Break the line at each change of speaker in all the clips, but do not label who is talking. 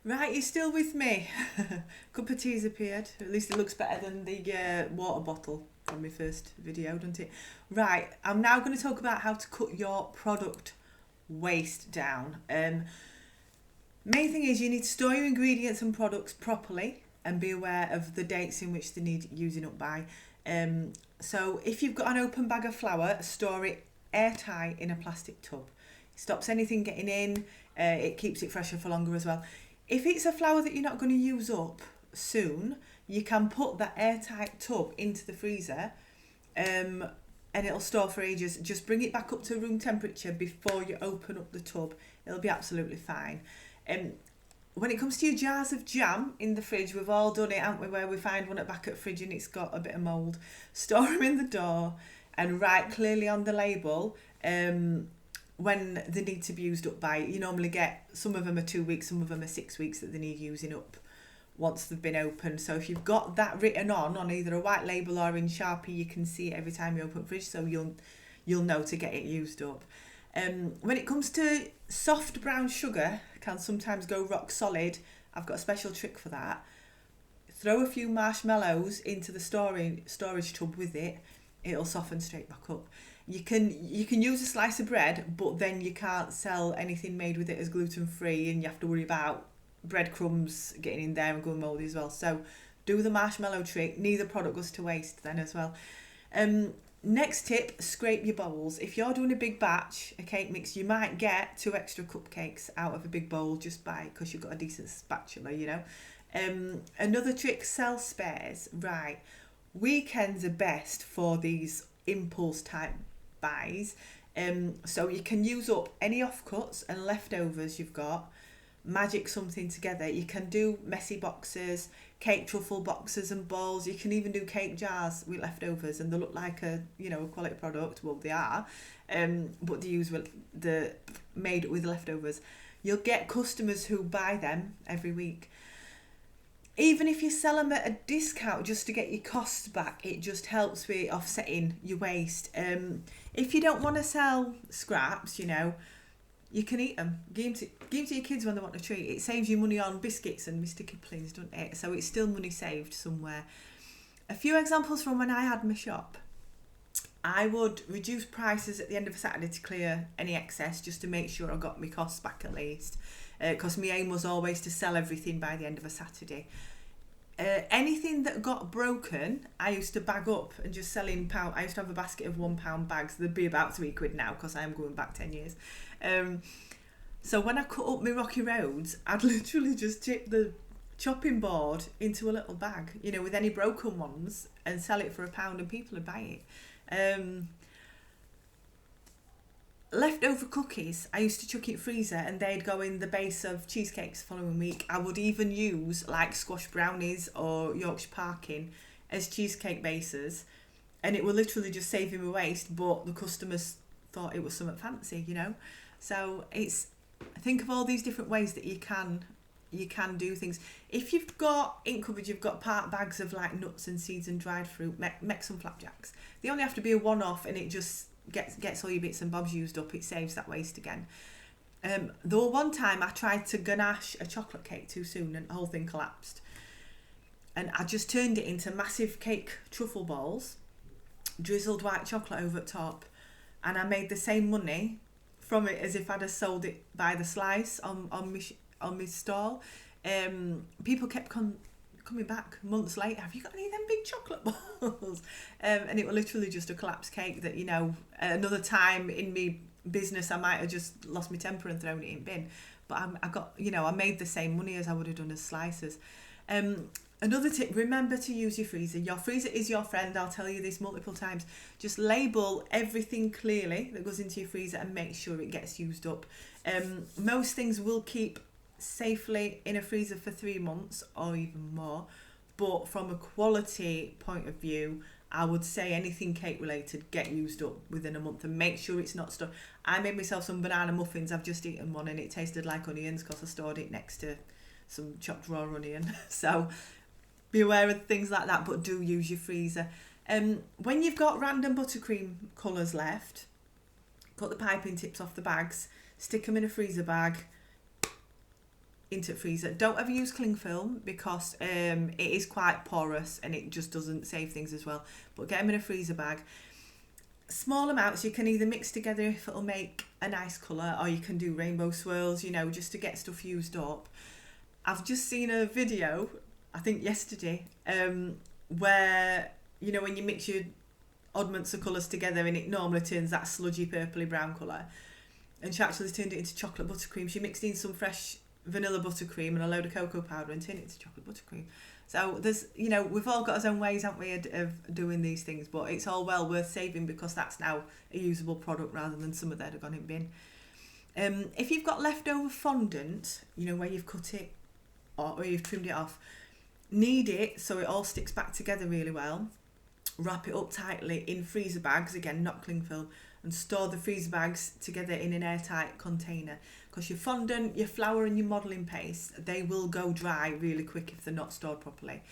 Right, you're still with me. Cup of tea's appeared. At least it looks better than the water bottle from my first video, doesn't it? Right, I'm now going to talk about how to cut your product waste down. Main thing is you need to store your ingredients and products properly and be aware of the dates in which they need using up by. So if you've got an open bag of flour, store it airtight in a plastic tub. It stops anything getting in. It keeps it fresher for longer as well. If it's a flour that you're not going to use up soon, you can put that airtight tub into the freezer, and it'll store for ages. Just bring it back up to room temperature before you open up the tub. It'll be absolutely fine. When it comes to your jars of jam in the fridge, we've all done it, haven't we, where we find one at back at fridge and it's got a bit of mould. Store them in the door and write clearly on the label when they need to be used up by. You normally get, some of them are 2 weeks, some of them are 6 weeks that they need using up once they've been opened. So if you've got that written on either a white label or in Sharpie, you can see it every time you open the fridge, so you'll know to get it used up. When it comes to soft brown sugar, can sometimes go rock solid. I've got a special trick for that. Throw a few marshmallows into the storage tub with it. It'll soften straight back up. You can use a slice of bread, but then you can't sell anything made with it as gluten free, and you have to worry about breadcrumbs getting in there and going mouldy as well. So do the marshmallow trick. Neither product goes to waste then as well. Next tip, scrape your bowls. If you're doing a big batch, a cake mix, you might get 2 extra cupcakes out of a big bowl just because you've got a decent spatula, you know. Another trick, sell spares. Right, weekends are best for these impulse type buys. So you can use up any offcuts and leftovers you've got, magic something together. You can do messy boxes, cake truffle boxes and balls. You can even do cake jars with leftovers, and they look like a quality product. Well, they are, but they're made with leftovers. You'll get customers who buy them every week. Even if you sell them at a discount just to get your costs back, it just helps with offsetting your waste. If you don't want to sell scraps, you can eat them. Give them to your kids when they want a treat. It saves you money on biscuits and Mr. Kipling's, doesn't it? So it's still money saved somewhere. A few examples from when I had my shop. I would reduce prices at the end of a Saturday to clear any excess, just to make sure I got my costs back at least. Because my aim was always to sell everything by the end of a Saturday. Anything that got broken, I used to bag up and just sell in pound. I used to have a basket of £1 bags. They'd be about £3 now because I am going back 10 years. So when I cut up my rocky roads, I'd literally just tip the chopping board into a little bag, with any broken ones, and sell it for £1 and people would buy it. Leftover cookies, I used to chuck it in freezer and they'd go in the base of cheesecakes the following week. I would even use like squash brownies or Yorkshire parking as cheesecake bases, and it would literally just save him a waste, but the customers thought it was something fancy, So think of all these different ways that you can do things. If you've got in cupboard, you've got part bags of like nuts and seeds and dried fruit, make some flapjacks. They only have to be a one-off, and it just gets all your bits and bobs used up. It saves that waste again. Though one time I tried to ganache a chocolate cake too soon and the whole thing collapsed, and I just turned it into massive cake truffle balls, drizzled white chocolate over the top, and I made the same money from it as if I'd have sold it by the slice on my stall. People kept coming back months later. Have you got any of them big chocolate balls? And it was literally just a collapsed cake that, another time in me business I might have just lost my temper and thrown it in bin. But I got, I made the same money as I would have done as slices. Another tip, remember to use your freezer. Your freezer is your friend. I'll tell you this multiple times. Just label everything clearly that goes into your freezer and make sure it gets used up. Most things will keep safely in a freezer for 3 months or even more, but from a quality point of view, I would say anything cake related, get used up within a month and make sure it's not stuck. I made myself some banana muffins. I've just eaten one and it tasted like onions because I stored it next to some chopped raw onion. So be aware of things like that, but do use your freezer. When you've got random buttercream colours left, cut the piping tips off the bags, stick them in a freezer bag, into the freezer. Don't ever use cling film because it is quite porous and it just doesn't save things as well. But get them in a freezer bag. Small amounts you can either mix together if it'll make a nice colour, or you can do rainbow swirls, you know, just to get stuff used up. I've just seen a video, I think yesterday, where, you know, when you mix your oddments of colours together and it normally turns that sludgy purpley brown colour, and she actually turned it into chocolate buttercream. She mixed in some fresh vanilla buttercream and a load of cocoa powder and turned it into chocolate buttercream. So there's, you know, we've all got our own ways, haven't we, of doing these things, but it's all well worth saving because that's now a usable product rather than some of that have gone in bin. If you've got leftover fondant, you know, where you've cut it or you've trimmed it off, knead it so it all sticks back together really well. Wrap it up tightly in freezer bags, again, not cling film, and store the freezer bags together in an airtight container. Because your fondant, your flour and your modelling paste, they will go dry really quick if they're not stored properly.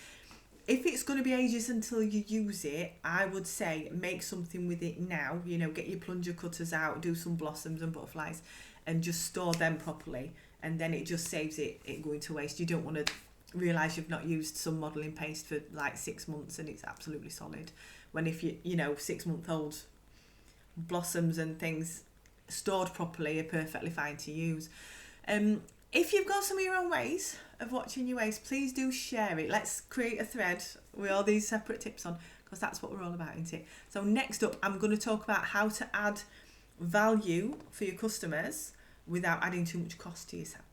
If it's going to be ages until you use it, I would say make something with it now. You know, get your plunger cutters out, do some blossoms and butterflies, and just store them properly. And then it just saves it going to waste. You don't want to realise you've not used some modelling paste for like 6 months and it's absolutely solid. When if you know, 6-month-old blossoms and things stored properly are perfectly fine to use. If you've got some of your own ways of watching your waste, please do share it. Let's create a thread with all these separate tips on, because that's what we're all about, isn't it? So next up, I'm going to talk about how to add value for your customers without adding too much cost to yourself.